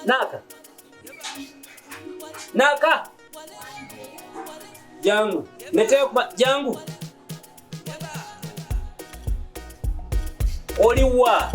Naka. Naka. Jangu. Neteye kuba jangu. Oliwa.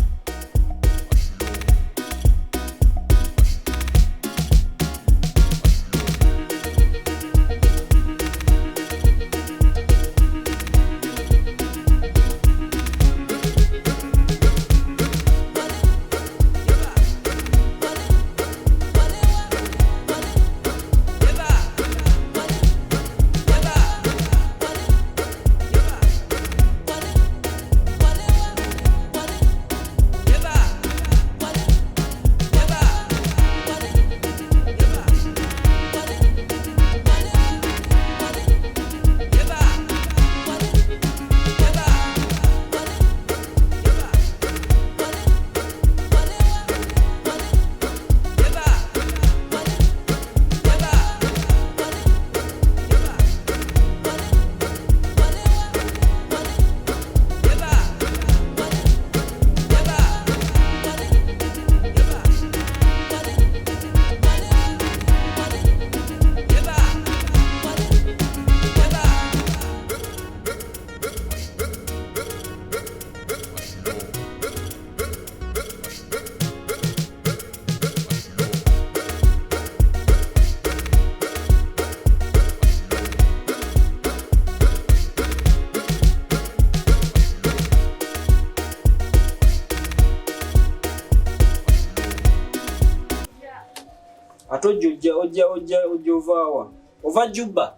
Atojo oja ovawa. Ova Juba.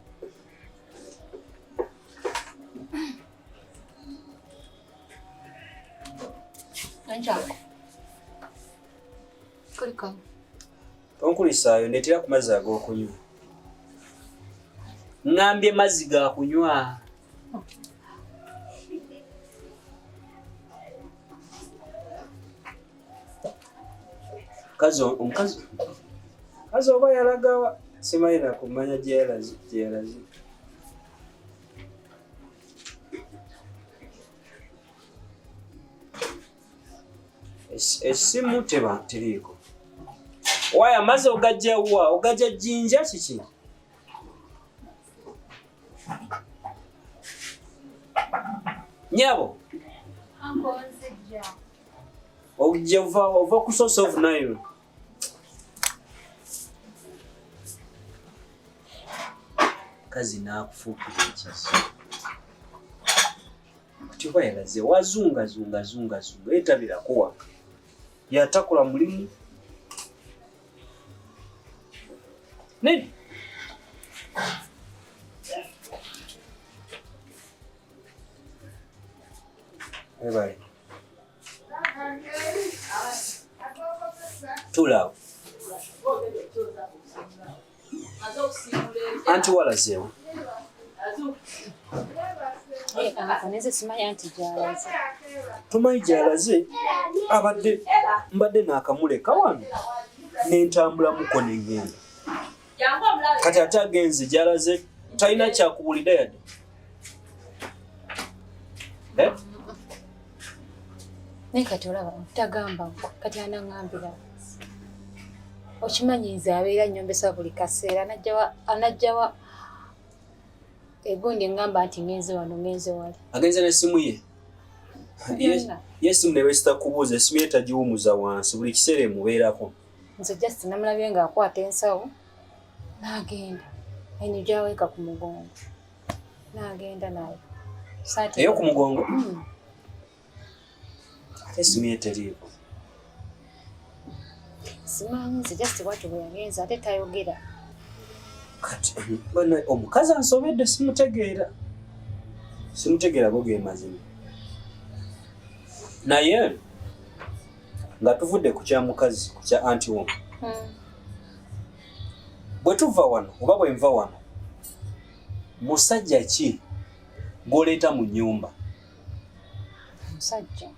Anja. Kuliko. Tonkulisayo ndetera ku mazzi ag'okunywa. Ngambye mazzi ga kunywa. Omukazi oba yalagawa simayina kumanya gyeyalazi. Essimu tiriiko. Waya amaze ogajja wa? Ogajja Jinja kiki? Nyabo? Ojja ova ku source of Nile. Kazi nakufuukira ekisi. Tiba yalaze wazunga etabira kuwaka. Yatakula mulimu. Nini? Bye. Tula. Anti yalazeewa. Aneze simanya anti yalaze. Tumanyi yalaze mbadde n'akamuleka wano n'entambula muko n'engenda. Kati ate agenze yalaze talina kyakuwulira yadde. Naye kati olaba tagamba kati anangambira. Okimanyiiza abeera nyombesa buli kaseera anajjawa egundi ngamba nti ngenze wali. Agenze n'essimu ye. Yesimu ne wesita kubuuza essimu ye tagiwumuza wansi buli kiseera emubeerako. Nze just namulabye ng'akwata ensawo n'agenda. Eno gy'aweeka ku mugongo. N'agenda nayo. Eyo ku mugongo? Ate essimu ye teriiko. Simanyi nze just bwatyo bwe yagenza ate tayogera. Kati omukazi ansobedde simutegeera go ge mazima. Naye nga tuvudde ku kya mukazi ku kya anti wo. Bwe tuva wano oba bwe nva wano musajja ki gw'oleeta mu nnyumba? Musajja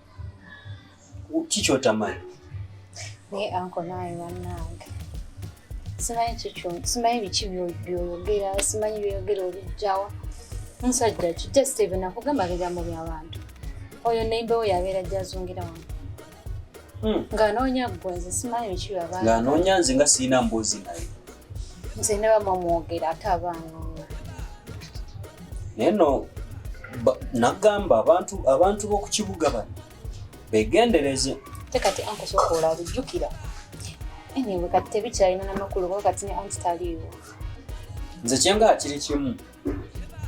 kiki otamanyi? Naye anko naye bannange simanyi biki by'oyogera, simanyi by'oyogera olijjawa. Musajja ki just even nakugamba bigambo by'abantu. Oyo neighbor we yabeera gy'azungira wano. Ng'anoonya ggwe nze simanyi biki baba. Ng'anoonya nze nga sirina mboozi naye. Nze ne bamwogera ate abaanoonya. Naye no nagamba abantu b'oku kibuga bano beegendereze. Te kati anko sooka olabijjukira. Anyway kati tebikyalina n'amakulu kuba kati ne anti taliiwo. Nze kyenga kiri kimu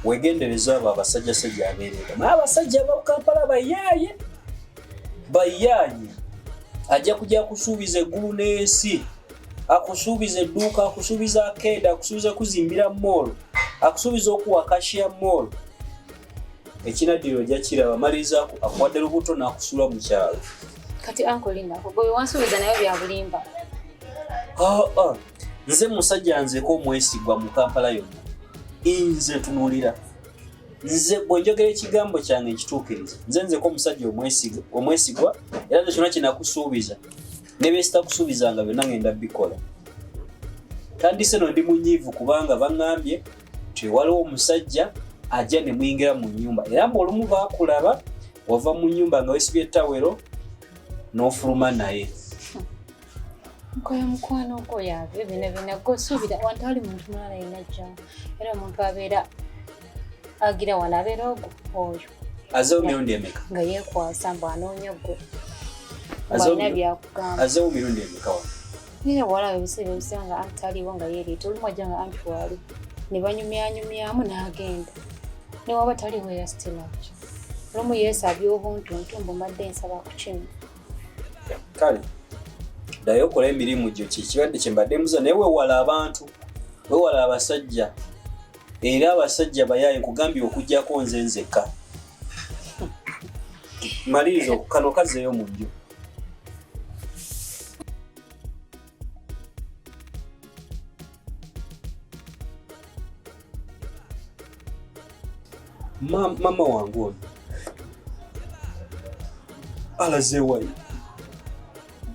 weegendereza abo abasajjasajja abeereeta. Naye abasajja aba Kampala bayaaye. Ajja kujja kusuubiza eggulu n'ensi. Akusuubiza edduuka, akusuubiza akeeda, akusuubiza kuzimbira mall, akusuubiza okuwa kashiya mall. Ekinaddiro ojja kiraba maliriza akuwadde lubuto n'akusula mu kyalo. Kati anko Linda gwe wansuubiza nayo bya bulimba. Nze musajja nzeko omwesigwa mu Kampala yonna. Nze tunuulira. Nze bw'enjogera ekigambo kyange ekituukiriza. Nze nzeko omusajja omwesigwa era nze kyonna kinakusuubiza. Ne bye sitakusuubizanga byonna ngenda bikola. Tandise no ndi munyiivu kubanga baŋŋambye nti waliwo omusajja ajja ne muyingira mu nnyumba. Era olumu baakulaba wava mu nnyumba nga weesibye ettawero n'ofuluma naye. Nkoyo mukwano gwo yaabyo bino gwosuubira wantu ali muntu mulala yenajja. Era omuntu abeera agira wano abeera oyo. Azeewo mirundi emeka? Nga yeekwasa mbu anoonya ggwe. Walina byakugamba. Azeewo mirundi emeka wano? Naye walawo ebiseera ebisinga nga anti taliiwo nga yeereeta. Olumu ajja nga anti waali. Ne banyumyanyumyamu n'agenda. Ne waba taliiwo yasitilaki. Olumu yeesabye obuntuntu mbu mbadde nsaba ku kino. Kale ddayo okola emirimu gyo kikibadde kye mbadde mbuza naye weewala abantu. Weewala abasajja. Era abasajja bayaaye nkugambye okuggyako nze nzekka. Maliriza kano kazeeyo mu nnyo. Mama wange ono alazeewa.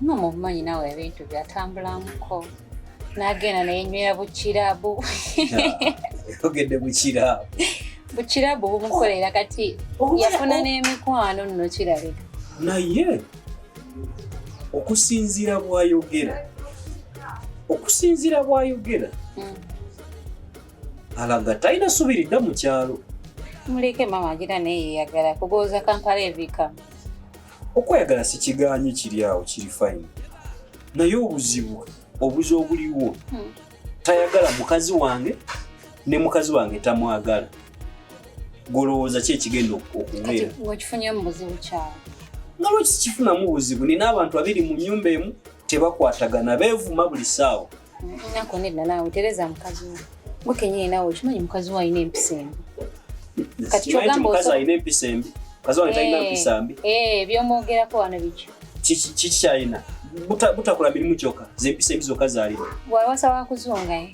Mama omumanyi nawe ebintu byatambulamuko. N'agenda nayenywera bukirabu. Yogedde bukirabu. Bukirabu bumukolera kati yafuna n'emikwano nno kirabika. Naye okusinziira bw'ayogera alaga talina ssuubi lidda mu kyalo. Muleke mama agira naye yeeyagala kugooza Kampala evika. Okweyagala si kigaanyi kiri awo kiri fine. Naye obuzibu obuliwo tayagala mukazi wange ne mukazi wange tamwagala. Golowooza ki ekigenda okubeera? Kati ng'okifunye mu buzibu kyawe. Nga lwaki kifunamu buzibu? Nina abantu babiri mu nnyumba emu tebakwatagana beevuma buli ssaawa. Nako nedda naawe tereza mukazi wo. Gwe kennyini naawe okimanyi mukazi wo alina empisa embi. Kati kyogamba mukazi alina empisa embi. Mukazi wange talina mpisa mbi. By'omwogerako wano biki? Kiki kyalina? Butakola mirimu kyokka. Ze empisa embi zokka zaalina. Wasaba akuzonga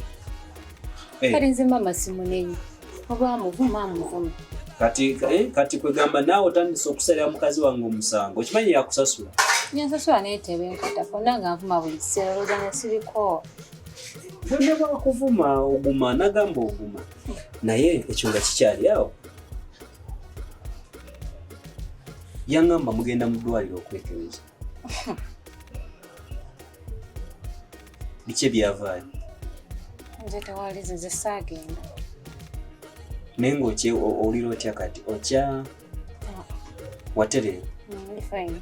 kale nze mama simunenyi. Oba amuvuma. Kati kwegamba naawe otandise okusalira mukazi wange omusango. Okimanyi yakusasula? Yansasula naye tebenkata. Fonna nga nvuma buli kiseera olowooza siriko. Bonna bakuvuma oguma nagamba oguma. Naye ekyo nga kikyali awo. Yangamba mugenda mu ddwaliro okwekebeza. Biki ebyavaayo? Nze tewali nze saagenda. Naye ng'owulira otya kati? Otya watereera? Ndi fine.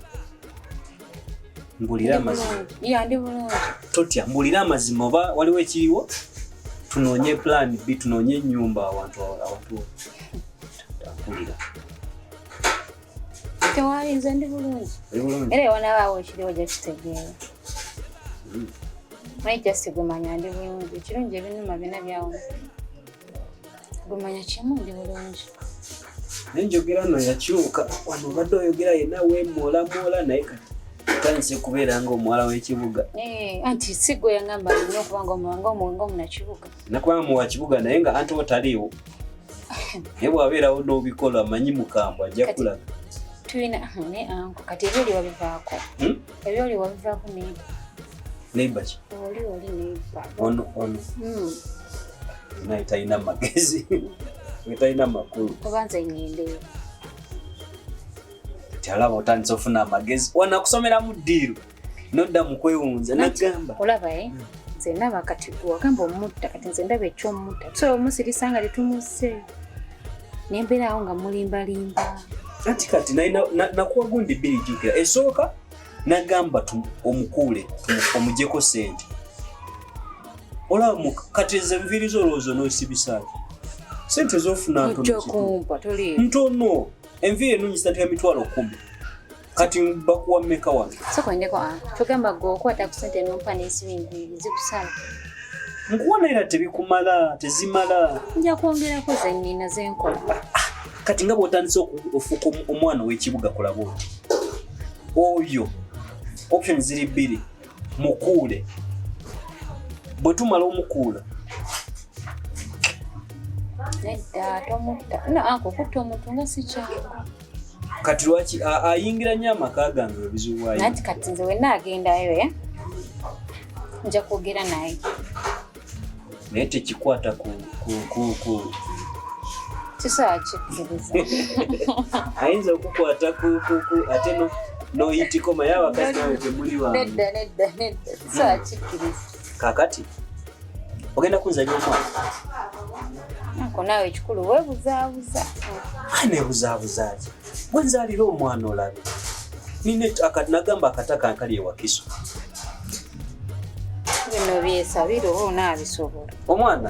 Mbulira amazima. Ndi bulungi. Totya mbulira amazima oba waliwo ekiriwo? Tunoonye plan B, tunoonye ennyumba awantu mpulira. Tewali nze ndi bulungi. Era ewanabaawo ekiriwo gye kitegeera. Naye just gumanya ndi bulungi. Ekirungi ebinuma byonna byawona. Gumanya kimu ndi bulungi. Nenjogera no yakyuka. Wano obadde oyogera yenna weemoolamoola naye kati otandise kubeera ng'omuwala w'ekibuga. Anti si gwe yangamba alina okuba ng'omunakibuga. Nakubanga muwa kibuga naye nga anti otaliiwo. Naye bw'abeerawo n'obikola amanyi mukambwe ajja kulaga. Tulina ne anko kati ebyo oli wabivaako. Ebyo oli wabivaako neiba. Neiba ki? Oli neiba. Ono. Naye talina magezi. Talina makulu. Kuba nze ngendeyo. Kati alaba otandise ofuna amagezi. Wanakusomera mu ddiiro. nodda mu kwewunza nagamba olaba nze ndaba kati gwagamba omutta kati nze ndaba ekyomutta tusobola omusirisa nga tetumusse nembeera awo nga mulimbalimba anti kati nakuwa gundi bbiri jjukira esooka nagamba omukuule omuggyeko sente olaba kati nze nviiriza olowooza n'osibisaaki sente z'ofuna ntono enviiri ennungi zitandika 1,000 kati bakuwa mmeka wange sokwendeko togamba gwe okwata ku sente nompa n'esibindi zikusala nkuwona era tebikumala tezimala nja kwongerako zennina zenkola kati nga bw'otandise ofuuka omwana w'ekibuga kulaba oti oyo option ziri bbiri mukuule bwe tumala omukuula nedda tomutta anko okutta omuntu nga si kyangu kati lwaki ayingira nnyo amaka gange ebizibu wayo nati kati nze wenna agendayo nja kwogera naye naye tekikwata ku kisobola kikkiriza ayinza okukwata ate noyitiko maye abakazi nawe temuli wange nedda kisobola kikkiriza kakati ogenda kunzanya omwana ako naawe ekikulu webuzaabuza nebuzaabuza ki gwe nzaalira omwana olabe nagamba akataka akali ewakiso bino byesabira oba onaabisobola omwana